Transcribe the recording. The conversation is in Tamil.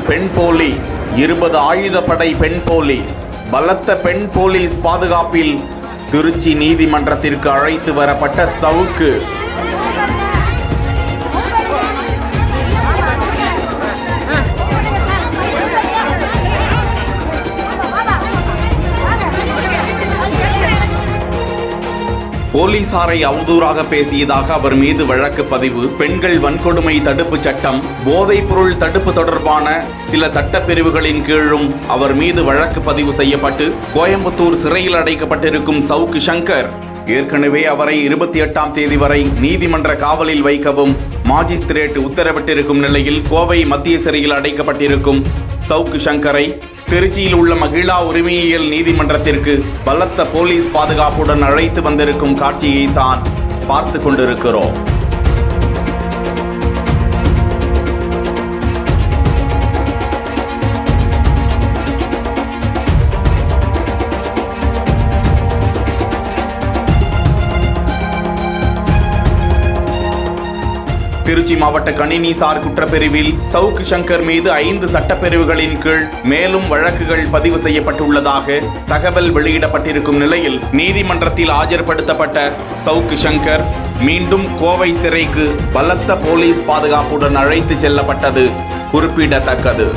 பெண் போலீஸ், 20 ஆயுதப்படை பெண் போலீஸ், பலத்த பெண் போலீஸ் பாதுகாப்பில் திருச்சி நீதிமன்றத்திற்கு அழைத்து வரப்பட்ட சவுக்கு. போலீசாரை அவதூறாக பேசியதாக அவர் மீது வழக்கு பதிவு. பெண்கள் வன்கொடுமை தடுப்பு சட்டம், போதைப் பொருள் தடுப்பு தொடர்பான சில சட்டப்பிரிவுகளின் கீழும் அவர் மீது வழக்கு பதிவு செய்யப்பட்டு கோயம்புத்தூர் சிறையில் அடைக்கப்பட்டிருக்கும் சவுக்கு சங்கர் ஏற்கனவே அவரை 28ஆம் தேதி வரை நீதிமன்ற காவலில் வைக்கவும் மாஜிஸ்திரேட் உத்தரவிட்டிருக்கும் நிலையில் கோவை மத்திய சிறையில் அடைக்கப்பட்டிருக்கும் சவுக்கு சங்கரை திருச்சியில் உள்ள மகிழா உரிமையியல் நீதிமன்றத்திற்கு பலத்த போலீஸ் பாதுகாப்புடன் அழைத்து வந்திருக்கும் காட்சியை தான் பார்த்து கொண்டிருக்கிறோம். திருச்சி மாவட்ட கணினிசார் குற்றப்பிரிவில் சவுக்கு சங்கர் மீது 5 சட்டப்பிரிவுகளின் கீழ் மேலும் வழக்குகள் பதிவு செய்யப்பட்டுள்ளதாக தகவல் வெளியிடப்பட்டிருக்கும் நிலையில் நீதிமன்றத்தில் ஆஜர்படுத்தப்பட்ட சவுக்கு சங்கர் மீண்டும் கோவை சிறைக்கு பலத்த போலீஸ் பாதுகாப்புடன் அழைத்து செல்லப்பட்டது குறிப்பிடத்தக்கது.